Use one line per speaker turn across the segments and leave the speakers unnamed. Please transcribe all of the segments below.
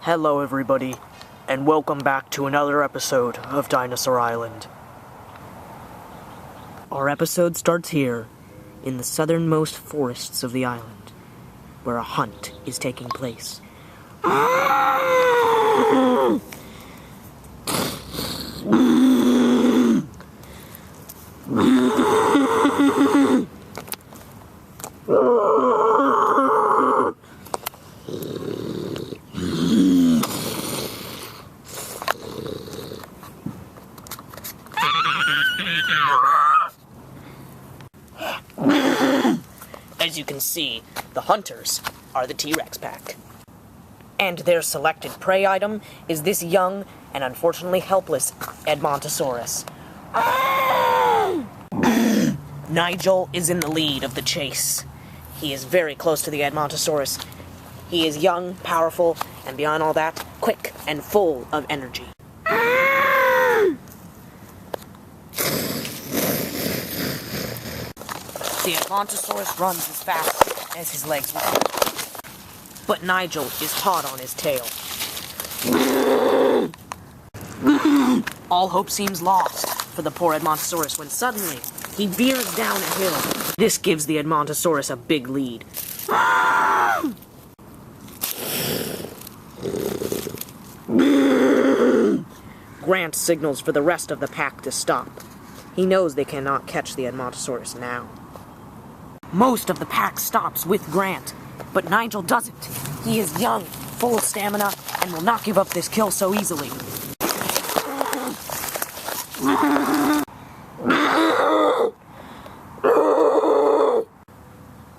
Hello everybody, and welcome back to another episode of Dinosaur Island. Our episode starts here, in the southernmost forests of the island, where a hunt is taking place. As you can see, the hunters are the T-Rex pack. And their selected prey item is this young and unfortunately helpless Edmontosaurus. Nigel is in the lead of the chase. He is very close to the Edmontosaurus. He is young, powerful, and beyond all that, quick and full of energy. The Hadrosaur runs as fast as his legs will go. But Nigel is hot on his tail. All hope seems lost for the poor Hadrosaur when suddenly he veers down a hill. This gives the Hadrosaur a big lead. Grant signals for the rest of the pack to stop. He knows they cannot catch the Hadrosaur now. Most of the pack stops with Grant, but Nigel doesn't. He is young, full of stamina, and will not give up this kill so easily.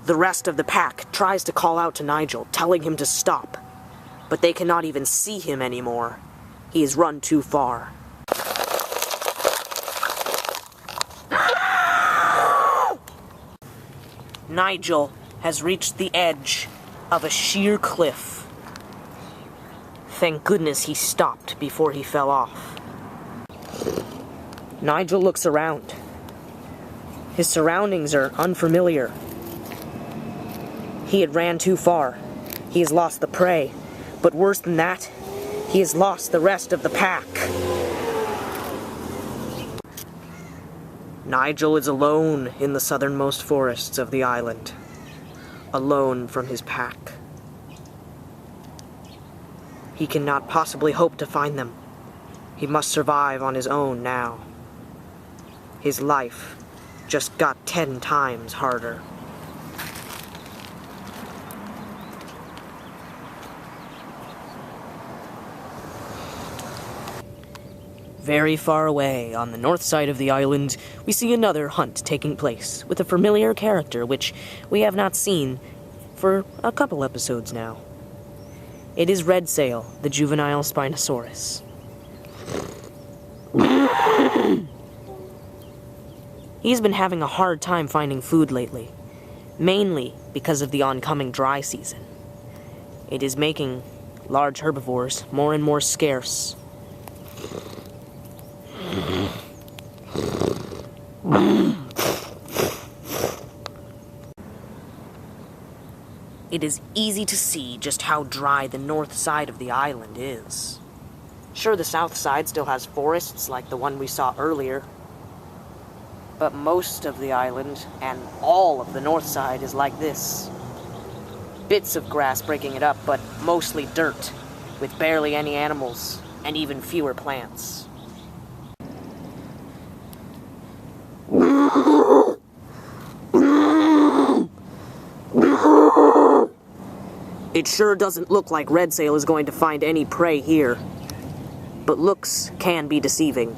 The rest of the pack tries to call out to Nigel, telling him to stop, but they cannot even see him anymore. He has run too far. Nigel has reached the edge of a sheer cliff. Thank goodness he stopped before he fell off. Nigel looks around. His surroundings are unfamiliar. He had ran too far. He has lost the prey. But worse than that, he has lost the rest of the pack. Nigel is alone in the southernmost forests of the island. Alone from his pack. He cannot possibly hope to find them. He must survive on his own now. His life just got 10 times harder. Very far away, on the north side of the island, we see another hunt taking place, with a familiar character which we have not seen for a couple episodes now. It is Redsail, the juvenile Spinosaurus. He's been having a hard time finding food lately, mainly because of the oncoming dry season. It is making large herbivores more and more scarce. It is easy to see just how dry the north side of the island is. Sure, the south side still has forests like the one we saw earlier, but most of the island and all of the north side is like this. Bits of grass breaking it up, but mostly dirt, with barely any animals and even fewer plants. It sure doesn't look like Redsail is going to find any prey here. But looks can be deceiving.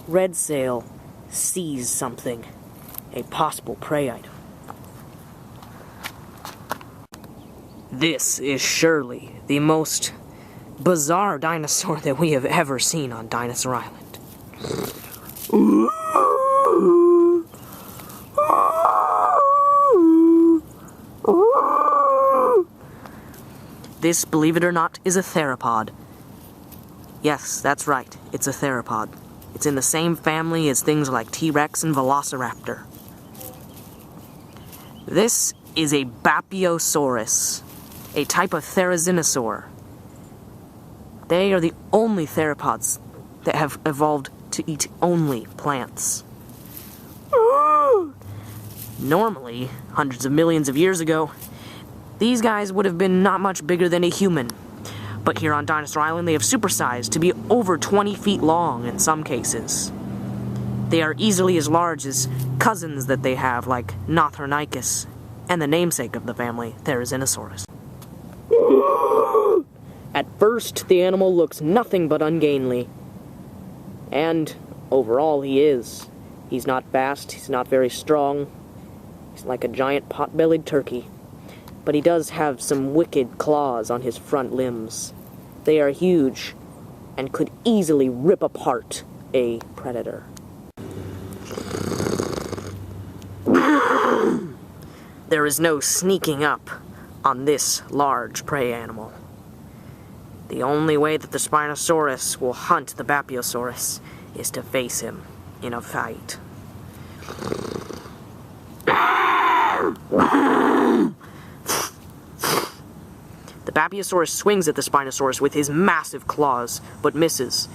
Redsail sees something. A possible prey item. This is surely the most bizarre dinosaur that we have ever seen on Dinosaur Island. This, believe it or not, is a theropod. Yes, that's right, it's a theropod. It's in the same family as things like T-Rex and Velociraptor. This is a BionicleSaurus, a type of Dinosaur. They are the only theropods that have evolved to eat only plants. Normally, hundreds of millions of years ago, these guys would have been not much bigger than a human. But here on Dinosaur Island, they have supersized to be over 20 feet long in some cases. They are easily as large as cousins that they have, like Nothronychus, and the namesake of the family, Therizinosaurus. At first, the animal looks nothing but ungainly. And, overall, he is. He's not fast, he's not very strong. He's like a giant pot-bellied turkey. But he does have some wicked claws on his front limbs. They are huge, and could easily rip apart a predator. There is no sneaking up on this large prey animal. The only way that the Spinosaurus will hunt the BionicleSaurus is to face him in a fight. The BionicleSaurus swings at the Spinosaurus with his massive claws, but misses.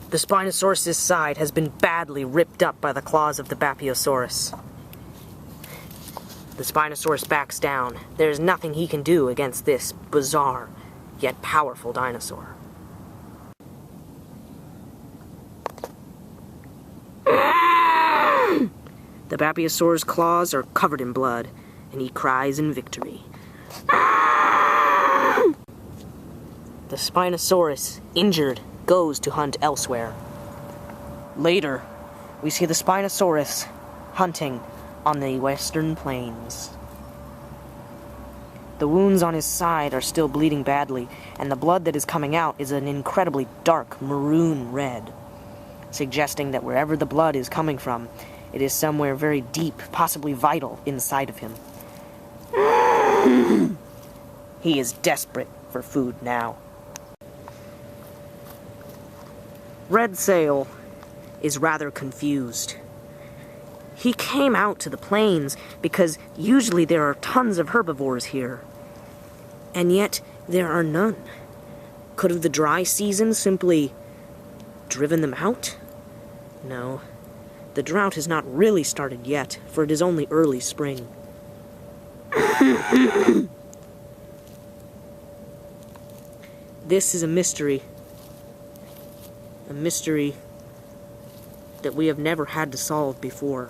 The Spinosaurus' side has been badly ripped up by the claws of the BionicleSaurus. The Spinosaurus backs down. There is nothing he can do against this bizarre, yet powerful dinosaur. The BionicleSaurus' claws are covered in blood, and he cries in victory. The Spinosaurus, injured, goes to hunt elsewhere. Later, we see the Spinosaurus hunting on the western plains. The wounds on his side are still bleeding badly, and the blood that is coming out is an incredibly dark maroon red, suggesting that wherever the blood is coming from, it is somewhere very deep, possibly vital, inside of him. He is desperate for food now. Red Sail is rather confused. He came out to the plains because usually there are tons of herbivores here, and yet there are none. Could have the dry season simply driven them out? No, the drought has not really started yet, for it is only early spring. This is a mystery. A mystery that we have never had to solve before.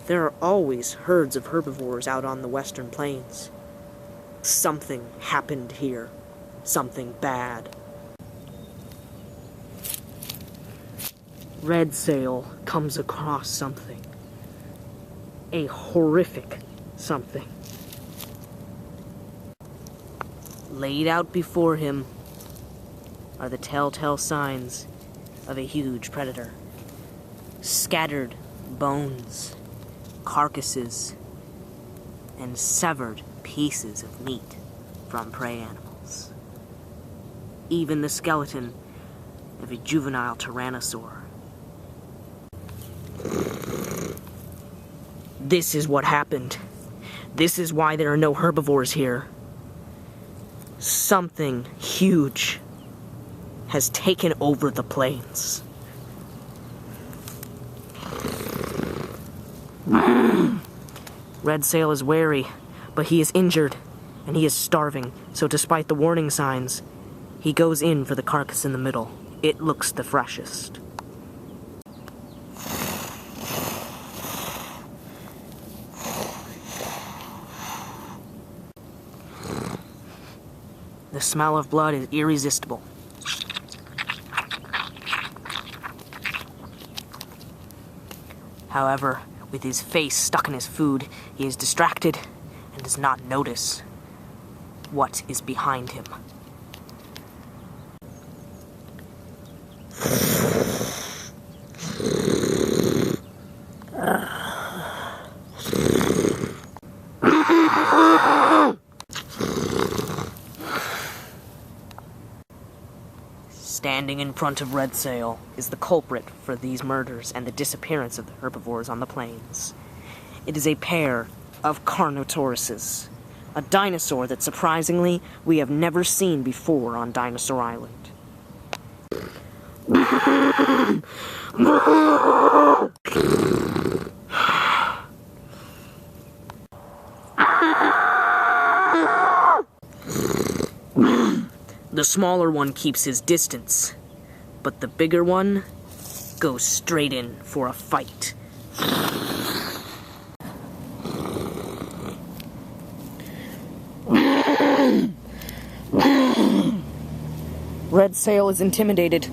There are always herds of herbivores out on the western plains. Something happened here. Something bad. Red Sail comes across something. A horrific something. Laid out before him are the telltale signs of a huge predator. Scattered bones, carcasses, and severed pieces of meat from prey animals. Even the skeleton of a juvenile tyrannosaur. This is what happened. This is why there are no herbivores here. Something huge has taken over the plains. Red Sail is wary, but he is injured, and he is starving, so despite the warning signs, he goes in for the carcass in the middle. It looks the freshest. The smell of blood is irresistible. However, with his face stuck in his food, he is distracted and does not notice what is behind him. Standing in front of Red Sail is the culprit for these murders and the disappearance of the herbivores on the plains. It is a pair of Carnotauruses, a dinosaur that surprisingly we have never seen before on Dinosaur Island. The smaller one keeps his distance, but the bigger one goes straight in for a fight. Red Sail is intimidated,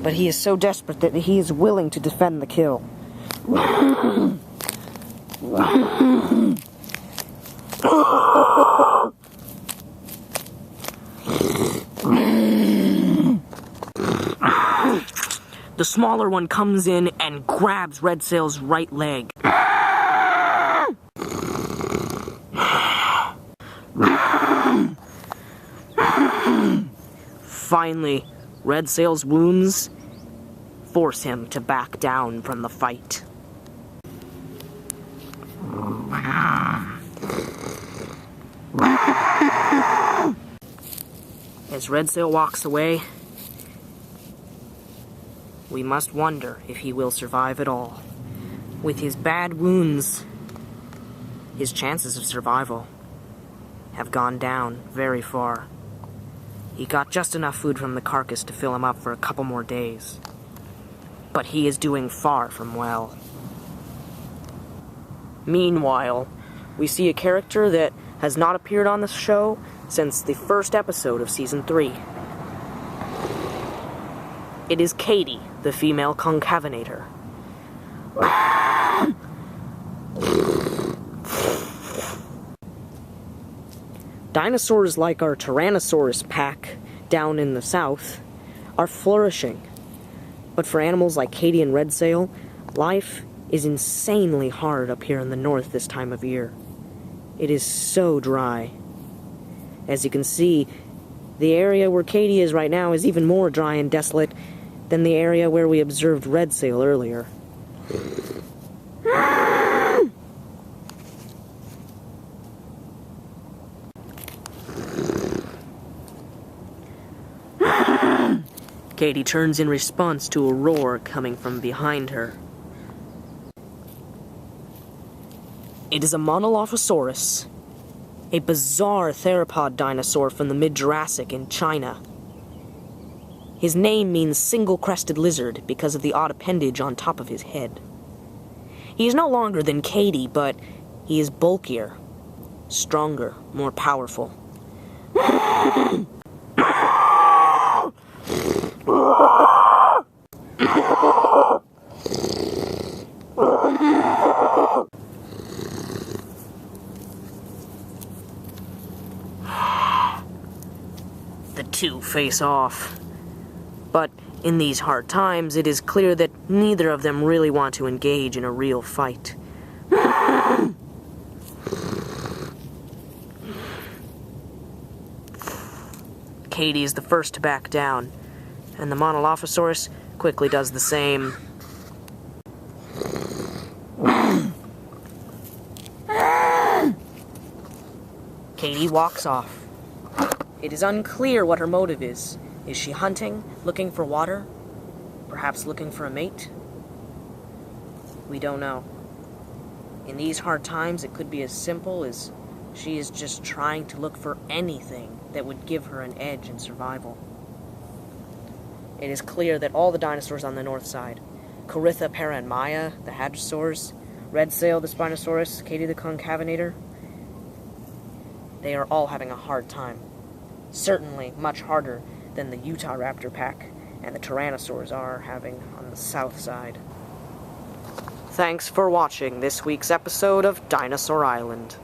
but he is so desperate that he is willing to defend the kill. The smaller one comes in and grabs Red Sail's right leg. Finally, Red Sail's wounds force him to back down from the fight. As Red Sail walks away, we must wonder if he will survive at all. With his bad wounds, his chances of survival have gone down very far. He got just enough food from the carcass to fill him up for a couple more days. But he is doing far from well. Meanwhile, we see a character that has not appeared on the show since the first episode of Season 3. It is Katy, the female concavenator. Dinosaurs like our Tyrannosaurus pack down in the south are flourishing. But for animals like Katy and Red Sail, life is insanely hard up here in the north this time of year. It is so dry. As you can see, the area where Katy is right now is even more dry and desolate than the area where we observed Red Sail earlier. Katy turns in response to a roar coming from behind her. It is a BionicleSaurus, a bizarre theropod dinosaur from the mid-Jurassic in China. His name means single-crested lizard because of the odd appendage on top of his head. He is no longer than Katy, but he is bulkier, stronger, more powerful. The two face off. But in these hard times, it is clear that neither of them really want to engage in a real fight. Katy is the first to back down, and the BionicleSaurus quickly does the same. Katy walks off. It is unclear what her motive is. Is she hunting, looking for water? Perhaps looking for a mate? We don't know. In these hard times, it could be as simple as she is just trying to look for anything that would give her an edge in survival. It is clear that all the dinosaurs on the north side, Corytha, Para, and Maya, the Hadrosaurs, Red Sail, the Spinosaurus, Katy the Concavenator, they are all having a hard time. Certainly much harder than the Utah Raptor pack and the Tyrannosaurs are having on the south side. Thanks for watching this week's episode of Dinosaur Island.